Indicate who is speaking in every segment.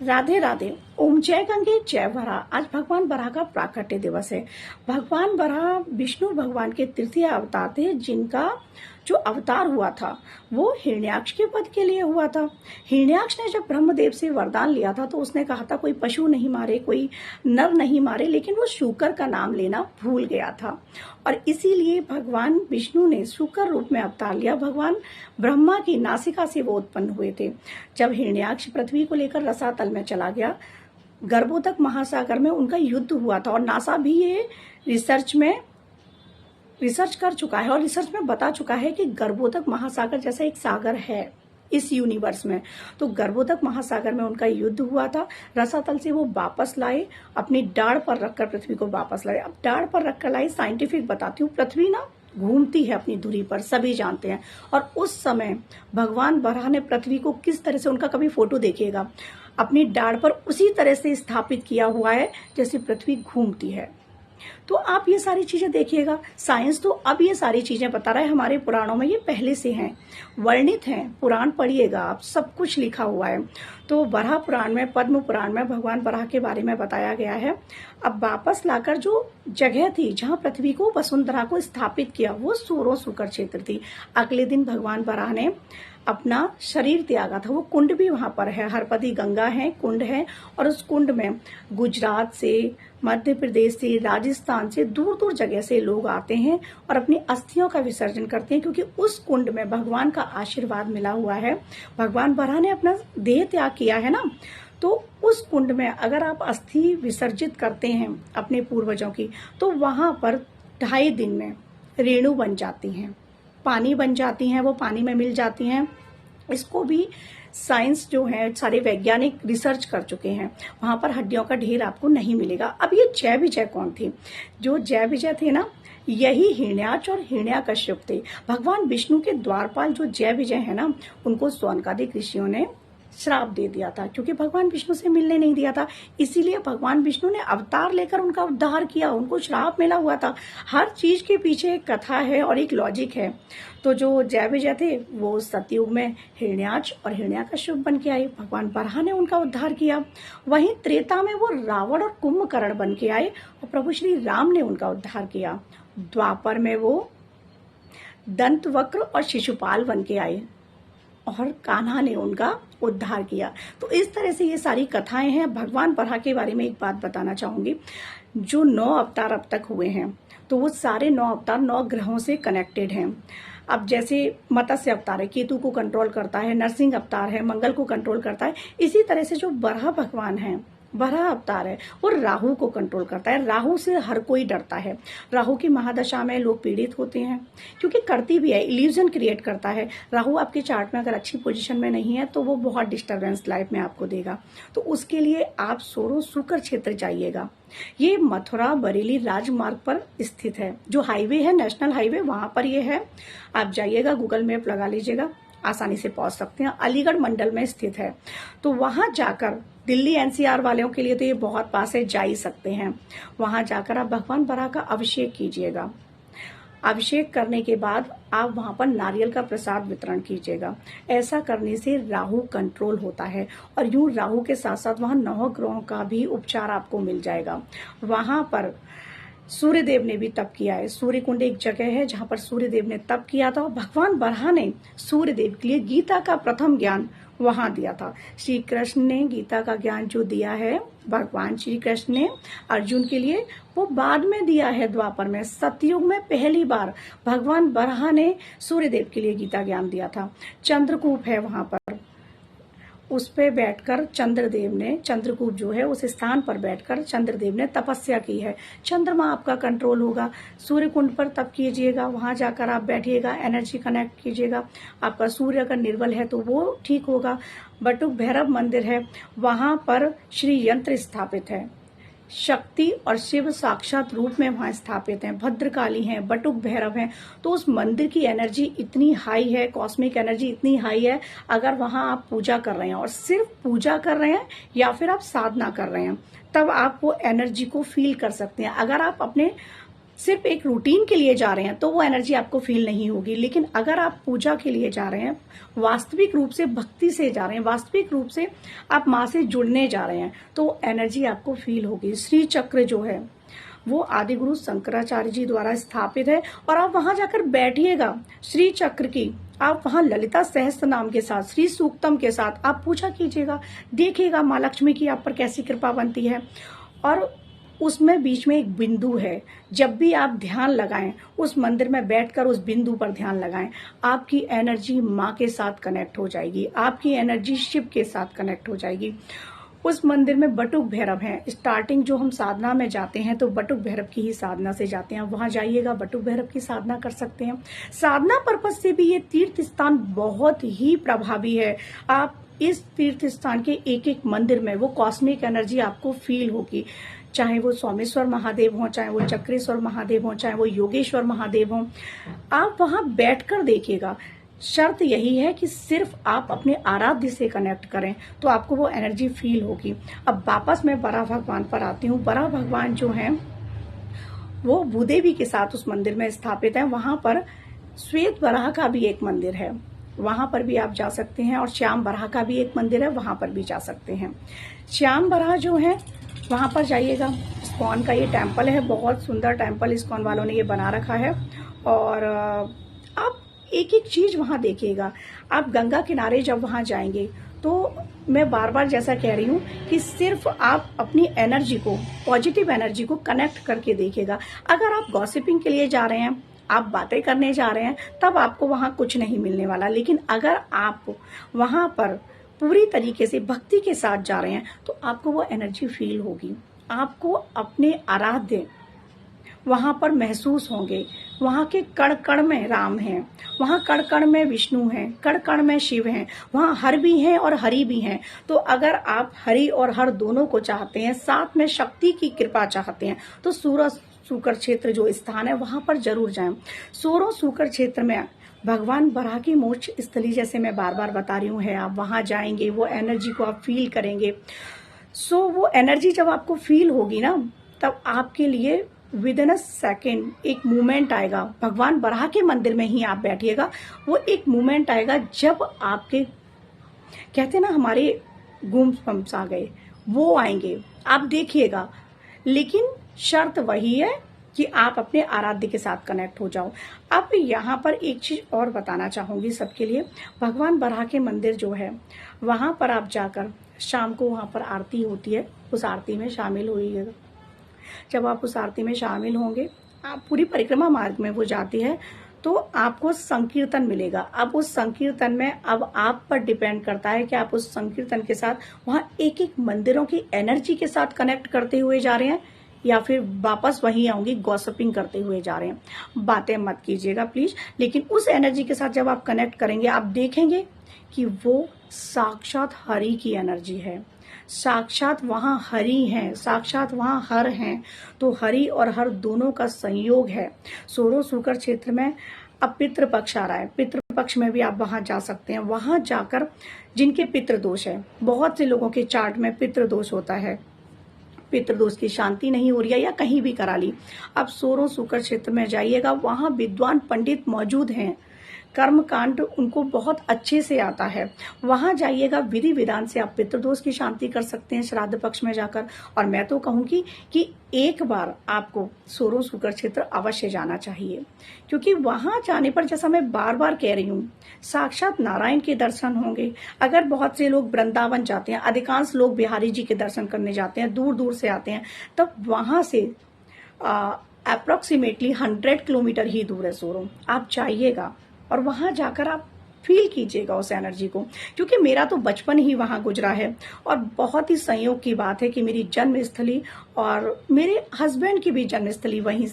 Speaker 1: राधे राधे। ओम जय गंगे जय वरा। आज भगवान बराह का प्राकट्य दिवस है। भगवान बराह विष्णु भगवान के तृतीय अवतार थे, जिनका जो अवतार हुआ था वो हिरण्याक्ष के वध के लिए हुआ था। हिरण्याक्ष ने जब ब्रह्मदेव से वरदान लिया था तो उसने कहा था कोई पशु नहीं मारे, कोई नर नहीं मारे, लेकिन वो शूकर का नाम लेना भूल गया था और इसीलिए भगवान विष्णु ने शूकर रूप में अवतार लिया। भगवान ब्रह्मा की नासिका से वो उत्पन्न हुए थे। जब हिरण्याक्ष पृथ्वी को लेकर रसातल में चला गया, गर्भोदक महासागर में उनका युद्ध हुआ था और नासा भी ये रिसर्च कर चुका है और रिसर्च में बता चुका है कि गर्भोदक महासागर जैसा एक सागर है इस यूनिवर्स में। तो गर्भोदक महासागर में उनका युद्ध हुआ था। रसातल से वो वापस लाए, अपनी डाढ़ पर रखकर पृथ्वी को वापस लाए। अब डाढ़ पर रखकर लाए, साइंटिफिक बताती हूँ, पृथ्वी ना घूमती है अपनी धुरी पर, सभी जानते हैं। और उस समय भगवान बराह ने पृथ्वी को किस तरह से, उनका कभी फोटो देखिएगा, अपनी डाढ़ पर उसी तरह से स्थापित किया हुआ है जैसे पृथ्वी घूमती है। तो आप ये सारी चीजें देखिएगा। साइंस तो अब ये सारी चीजें बता रहा है, हमारे पुराणों में ये पहले से हैं, वर्णित हैं। पुराण पढ़िएगा आप, सब कुछ लिखा हुआ है। तो बराह पुराण में, पद्म पुराण में भगवान बराह के बारे में बताया गया है। अब वापस लाकर जो जगह थी जहां पृथ्वी को, वसुंधरा को स्थापित किया, वो सूरो सुकर क्षेत्र थी। अगले दिन भगवान बराह ने अपना शरीर त्यागा था। वो कुंड भी वहां पर है, हरपति गंगा है, कुंड है, और उस कुंड में गुजरात से, मध्य प्रदेश से, राजस्थान से, दूर दूर जगह से लोग आते हैं और अपनी अस्थियों का विसर्जन करते हैं, क्योंकि उस कुंड में भगवान का आशीर्वाद मिला हुआ है। भगवान बराह ने अपना देह त्याग किया है ना, तो उस कुंड में अगर आप अस्थि विसर्जित करते हैं अपने पूर्वजों की, तो वहां पर 2.5 दिन में रेणु बन जाती हैं, पानी बन जाती हैं, वो पानी में मिल जाती हैं। इसको भी साइंस जो है, सारे वैज्ञानिक रिसर्च कर चुके हैं। वहां पर हड्डियों का ढेर आपको नहीं मिलेगा। अब ये जय विजय कौन थी? जो जय विजय थे ना, यही हिरण्याक्ष और हिरण्याकश्यप थे। भगवान विष्णु के द्वारपाल जो जय विजय है ना, उनको सौनकादिक ऋषियों ने श्राप दे दिया था, क्योंकि भगवान विष्णु से मिलने नहीं दिया था। इसीलिए भगवान विष्णु ने अवतार लेकर उनका उद्धार किया, उनको श्राप मिला हुआ था। हर चीज के पीछे एक कथा है और एक लॉजिक है। तो जो जय विजय थे वो सतयुग में हिरण्याक्ष और हिरण्याकश्यप बन के आए, भगवान बराह ने उनका उद्धार किया। वहीं त्रेता में वो रावण और कुंभकर्ण बन के आए और प्रभु श्री राम ने उनका उद्धार किया। द्वापर में वो दंतवक्र और शिशुपाल बन के आए और कान्हा ने उनका उद्धार किया। तो इस तरह से ये सारी कथाएं हैं। भगवान बराह के बारे में एक बात बताना चाहूंगी, जो 9 अवतार अब तक हुए हैं, तो वो सारे 9 अवतार 9 ग्रहों से कनेक्टेड हैं। अब जैसे मत्स्य अवतार है, केतु को कंट्रोल करता है, नरसिंह अवतार है, मंगल को कंट्रोल करता है। इसी तरह से जो बराह भगवान है, बराह अवतार है, वो राहु को कंट्रोल करता है। राहु से हर कोई डरता है। राहु की महादशा में लोग पीड़ित होते हैं, क्योंकि करती भी है, इल्यूजन क्रिएट करता है। राहु आपके चार्ट में अगर अच्छी पोजीशन में नहीं है तो वो बहुत डिस्टरबेंस लाइफ में आपको देगा। तो उसके लिए आप सोरो सुकर क्षेत्र जाइएगा। ये मथुरा बरेली राजमार्ग पर स्थित है, जो हाईवे है, नेशनल हाईवे, वहां पर ये है। आप जाइएगा, गूगल मैप लगा लीजिएगा, आसानी से पहुंच सकते हैं। अलीगढ़ मंडल में स्थित है। तो वहां जाकर, दिल्ली एनसीआर वालों के लिए तो ये बहुत पास है, जा ही सकते हैं। वहां जाकर आप भगवान बराह का अभिषेक कीजिएगा। अभिषेक करने के बाद आप वहां पर नारियल का प्रसाद वितरण कीजिएगा। ऐसा करने से राहु कंट्रोल होता है और यूं राहु के साथ साथ वहां 9 ग्रहों का भी उपचार आपको मिल जाएगा। वहां पर सूर्यदेव ने भी तप किया है। सूर्य कुंड एक जगह है जहां पर सूर्यदेव ने तप किया था। भगवान बराह ने सूर्यदेव के लिए गीता का प्रथम ज्ञान वहां दिया था। श्री कृष्ण ने गीता का ज्ञान जो दिया है, भगवान श्री कृष्ण ने अर्जुन के लिए, वो बाद में दिया है द्वापर में। सतयुग में पहली बार भगवान बराह ने सूर्यदेव के लिए गीता ज्ञान दिया था। चंद्रकूप है वहां पर, उस पे बैठकर चंद्रदेव ने, चंद्रकूप जो है उस स्थान पर बैठकर चंद्रदेव ने तपस्या की है। चंद्रमा आपका कंट्रोल होगा। सूर्य कुंड पर तप कीजिएगा, वहां जाकर आप बैठिएगा, एनर्जी कनेक्ट कीजिएगा। आपका सूर्य अगर निर्बल है तो वो ठीक होगा। बटुक भैरव मंदिर है, वहां पर श्री यंत्र स्थापित है। शक्ति और शिव साक्षात रूप में वहां स्थापित हैं। भद्रकाली हैं, बटुक भैरव हैं। तो उस मंदिर की एनर्जी इतनी हाई है, कॉस्मिक एनर्जी इतनी हाई है। अगर वहां आप पूजा कर रहे हैं और सिर्फ पूजा कर रहे हैं या फिर आप साधना कर रहे हैं, तब आप वो एनर्जी को फील कर सकते हैं। अगर आप अपने सिर्फ एक रूटीन के लिए जा रहे हैं तो वो एनर्जी आपको फील नहीं होगी। लेकिन अगर आप पूजा के लिए जा रहे हैं, वास्तविक रूप से भक्ति से जा रहे हैं, वास्तविक रूप से आप माँ से जुड़ने जा रहे हैं, तो एनर्जी आपको फील होगी। श्री चक्र जो है वो आदि गुरु शंकराचार्य जी द्वारा स्थापित है और आप वहां जाकर बैठिएगा श्री चक्र की, आप वहां ललिता सहस्त्र नाम के साथ, श्री सूक्तम के साथ आप पूजा कीजिएगा। देखिएगा माँ लक्ष्मी की आप पर कैसी कृपा बनती है। और उसमें बीच में एक बिंदु है, जब भी आप ध्यान लगाएं उस मंदिर में बैठकर उस बिंदु पर ध्यान लगाएं, आपकी एनर्जी माँ के साथ कनेक्ट हो जाएगी, आपकी एनर्जी शिव के साथ कनेक्ट हो जाएगी। उस मंदिर में बटुक भैरव हैं। स्टार्टिंग जो हम साधना में जाते हैं तो बटुक भैरव की ही साधना से जाते हैं, वहां जाइएगा बटुक भैरव की साधना कर सकते हैं। साधना पर्पज से भी ये तीर्थ स्थान बहुत ही प्रभावी है। आप इस तीर्थ स्थान के एक एक मंदिर में वो कॉस्मिक एनर्जी आपको फील होगी, चाहे वो सोमेश्वर महादेव हो, चाहे वो चक्रेश्वर महादेव हो, चाहे वो योगेश्वर महादेव हो। आप वहां बैठकर देखिएगा। शर्त यही है कि सिर्फ आप अपने आराध्य से कनेक्ट करें तो आपको वो एनर्जी फील होगी। अब वापस मैं बड़ा भगवान पर आती हूँ। बड़ा भगवान जो है वो भूदेवी के साथ उस मंदिर में स्थापित है। वहां पर श्वेत बराह का भी एक मंदिर है, वहां पर भी आप जा सकते हैं। और श्याम बराह का भी एक मंदिर है, वहां पर भी जा सकते हैं। श्याम बराह जो है वहां पर जाइएगा। इस्कॉन का ये टेम्पल है, बहुत सुंदर टेम्पल इस्कॉन वालों ने ये बना रखा है। और आप एक एक चीज वहां देखिएगा। आप गंगा किनारे जब वहां जाएंगे तो मैं बार बार जैसा कह रही हूँ कि सिर्फ आप अपनी एनर्जी को, पॉजिटिव एनर्जी को कनेक्ट करके देखिएगा। अगर आप गॉसिपिंग के लिए जा रहे हैं, आप बातें करने जा रहे हैं, तब आपको वहां कुछ नहीं मिलने वाला। लेकिन अगर आप वहां पर पूरी तरीके से भक्ति के साथ जा रहे हैं तो आपको वो एनर्जी फील होगी। आपको अपने आराध्य वहां पर महसूस होंगे। वहां के कण कण में राम हैं, वहां कण कण में विष्णु हैं, कण कण में शिव हैं, वहां हर भी हैं और हरि भी हैं। तो अगर आप हरि और हर दोनों को चाहते हैं, साथ में शक्ति की कृपा चाहते हैं, तो सूरज सूकर क्षेत्र जो स्थान है वहां पर जरूर जाएं। सोरो सूकर क्षेत्र में भगवान बराह की मोक्ष स्थली, जैसे मैं बार बार बता रही हूँ, है। आप वहां जाएंगे, वो एनर्जी को आप फील करेंगे। वो एनर्जी जब आपको फील होगी ना, तब आपके लिए विद इन अ सेकेंड एक मूवमेंट आएगा। भगवान बराह के मंदिर में ही आप बैठिएगा, वो एक मूवमेंट आएगा जब आपके, कहते हैं ना, हमारे गूम्स आ गए, वो आएंगे, आप देखिएगा। लेकिन शर्त वही है कि आप अपने आराध्य के साथ कनेक्ट हो जाओ। अब यहाँ पर एक चीज और बताना चाहूंगी सबके लिए। भगवान बराह के मंदिर जो है वहां पर आप जाकर शाम को वहां पर आरती होती है, उस आरती में शामिल होइएगा। जब आप उस आरती में शामिल होंगे, आप पूरी परिक्रमा मार्ग में वो जाती है, तो आपको संकीर्तन मिलेगा। अब उस संकीर्तन में अब आप पर डिपेंड करता है कि आप उस संकीर्तन के साथ वहां एक एक मंदिरों की एनर्जी के साथ कनेक्ट करते हुए जा रहे हैं या फिर वापस वहीं आऊंगी गॉसिपिंग करते हुए जा रहे हैं। बातें मत कीजिएगा प्लीज। लेकिन उस एनर्जी के साथ जब आप कनेक्ट करेंगे, आप देखेंगे कि वो साक्षात हरि की एनर्जी है, साक्षात वहां हरि हैं, साक्षात वहां हर हैं। तो हरि और हर दोनों का संयोग है। सोरो सूकर क्षेत्र में अब पितृपक्ष आ रहा है, पितृपक्ष में भी आप वहां जा सकते हैं। वहां जाकर जिनके पितृदोष है, बहुत से लोगों के चार्ट में पितृदोष होता है, पितृदोष की शांति नहीं हो रही है या कहीं भी करा ली, अब सोरो सूकर क्षेत्र में जाइएगा। वहां विद्वान पंडित मौजूद हैं, कर्म कांड उनको बहुत अच्छे से आता है। वहां जाइएगा, विधि विधान से आप पितृदोष की शांति कर सकते हैं श्राद्ध पक्ष में जाकर। और मैं तो कहूंगी कि एक बार आपको सोरो सूकर क्षेत्र अवश्य जाना चाहिए, क्योंकि वहां जाने पर, जैसा मैं बार बार कह रही हूँ, साक्षात नारायण के दर्शन होंगे। अगर बहुत से लोग वृंदावन जाते हैं, अधिकांश लोग बिहारी जी के दर्शन करने जाते हैं, दूर दूर से आते हैं, तब वहां से अप्रोक्सीमेटली 100 किलोमीटर ही दूर है सोरो। आप जाइएगा और वहां जाकर आप फील कीजिएगा उस एनर्जी को, क्योंकि मेरा तो बचपन ही वहां गुजरा है। और बहुत ही संयोग की बात है कि मेरी जन्मस्थली और मेरे हस्बैंड की भी जन्मस्थली वहीं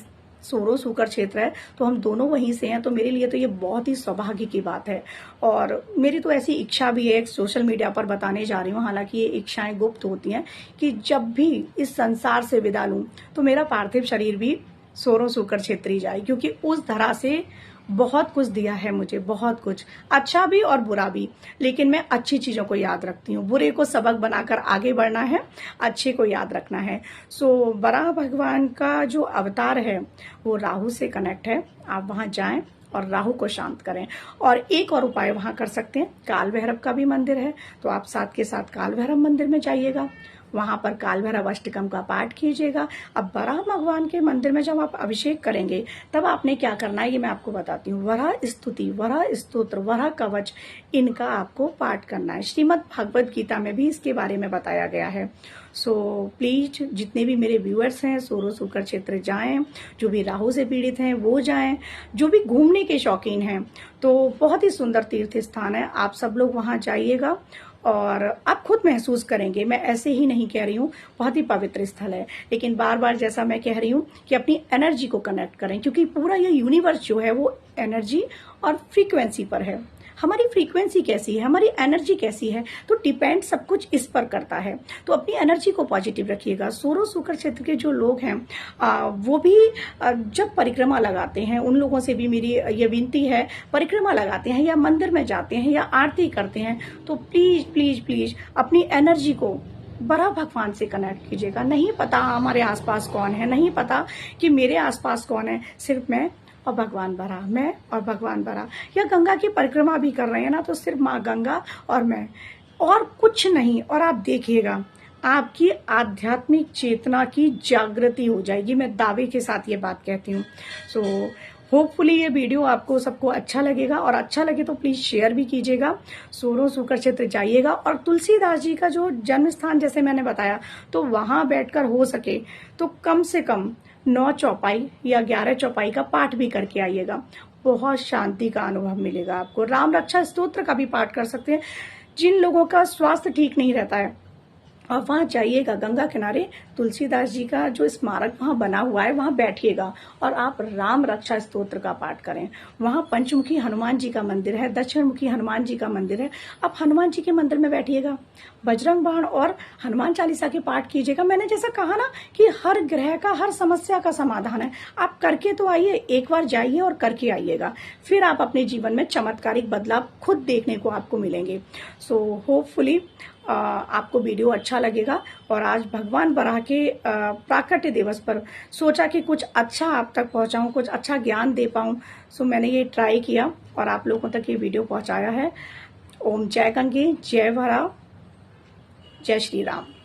Speaker 1: सोरो सूकर क्षेत्र है, तो हम दोनों वहीं से हैं। तो मेरे लिए तो ये बहुत ही सौभाग्य की बात है। और मेरी तो ऐसी इच्छा भी है, सोशल मीडिया पर बताने जा रही हूँ, हालांकि ये इच्छाएं गुप्त होती हैं, कि जब भी इस संसार से विदा लूं तो मेरा पार्थिव शरीर भी सोरो सूकर क्षेत्र ही जाए, क्योंकि उस धरा से बहुत कुछ दिया है मुझे, बहुत कुछ, अच्छा भी और बुरा भी। लेकिन मैं अच्छी चीजों को याद रखती हूँ, बुरे को सबक बनाकर आगे बढ़ना है, अच्छे को याद रखना है। सो वराह भगवान का जो अवतार है वो राहु से कनेक्ट है। आप वहां जाएं और राहु को शांत करें। और एक और उपाय वहां कर सकते हैं, काल भैरव का भी मंदिर है, तो आप साथ के साथ काल भैरव मंदिर में जाइएगा, वहां पर काल भैरव अष्टकम का पाठ कीजिएगा। अब वराह भगवान के मंदिर में जब आप अभिषेक करेंगे तब आपने क्या करना है ये मैं आपको बताती हूँ। वराह स्तुति, वराह स्तोत्र, वराह कवच, इनका आपको पाठ करना है। श्रीमद् भगवद गीता में भी इसके बारे में बताया गया है। सो प्लीज जितने भी मेरे व्यूअर्स हैं सोरो सुकर क्षेत्र जाएं, जो भी राहु से पीड़ित हैं वो जाएं, जो भी घूमने के शौकीन हैं, तो बहुत ही सुंदर तीर्थ स्थान है, आप सब लोग वहां जाइएगा और आप खुद महसूस करेंगे। मैं ऐसे ही नहीं कह रही हूँ, बहुत ही पवित्र स्थल है। लेकिन बार बार जैसा मैं कह रही हूँ कि अपनी एनर्जी को कनेक्ट करें, क्योंकि पूरा ये यूनिवर्स जो है वो एनर्जी और फ्रीक्वेंसी पर है। हमारी फ्रीक्वेंसी कैसी है, हमारी एनर्जी कैसी है, तो डिपेंड सब कुछ इस पर करता है। तो अपनी एनर्जी को पॉजिटिव रखिएगा। सोरो सुकर क्षेत्र के जो लोग हैं वो भी जब परिक्रमा लगाते हैं, उन लोगों से भी मेरी ये विनती है, परिक्रमा लगाते हैं या मंदिर में जाते हैं या आरती करते हैं, तो प्लीज प्लीज प्लीज अपनी एनर्जी को बड़ा भगवान से कनेक्ट कीजिएगा। नहीं पता हमारे आसपास कौन है, नहीं पता कि मेरे आसपास कौन है, सिर्फ मैं और भगवान बरा, मैं और भगवान बरा। या गंगा की परिक्रमा भी कर रहे हैं ना, तो सिर्फ माँ गंगा और मैं, और कुछ नहीं। और आप देखिएगा आपकी आध्यात्मिक चेतना की जागृति हो जाएगी। मैं दावे के साथ ये बात कहती हूँ। सो होपफुली ये वीडियो आपको सबको अच्छा लगेगा, और अच्छा लगे तो प्लीज शेयर भी कीजिएगा। सोरो सुकर क्षेत्र जाइएगा, और तुलसीदास जी का जो जन्म स्थान जैसे मैंने बताया, तो वहां बैठकर हो सके तो कम से कम 9 चौपाई या 11 चौपाई का पाठ भी करके आइएगा। बहुत शांति का अनुभव मिलेगा आपको। राम रक्षा स्तोत्र का भी पाठ कर सकते हैं। जिन लोगों का स्वास्थ्य ठीक नहीं रहता है, और वहां जाइएगा, गंगा किनारे तुलसीदास जी का जो स्मारक वहां बना हुआ है, वहां बैठिएगा और आप राम रक्षा स्तोत्र का पाठ करें। वहां पंचमुखी हनुमान जी का मंदिर है, दक्षिण मुखी हनुमान जी का मंदिर है। आप हनुमान जी के मंदिर में बैठिएगा, बजरंग बाण और हनुमान चालीसा के पाठ कीजिएगा। मैंने जैसा कहा ना कि हर ग्रह का, हर समस्या का समाधान है। आप करके तो आइए, एक बार जाइए और करके आइएगा, फिर आप अपने जीवन में चमत्कारिक बदलाव खुद देखने को आपको मिलेंगे। सो होपफुली आपको वीडियो अच्छा लगेगा। और आज भगवान बराह के प्राकट्य दिवस पर सोचा कि कुछ अच्छा आप तक पहुंचाऊं, कुछ अच्छा ज्ञान दे पाऊं। सो मैंने ये ट्राई किया और आप लोगों तक ये वीडियो पहुंचाया है। ओम जय गंगे, जय वराह, जय श्री राम।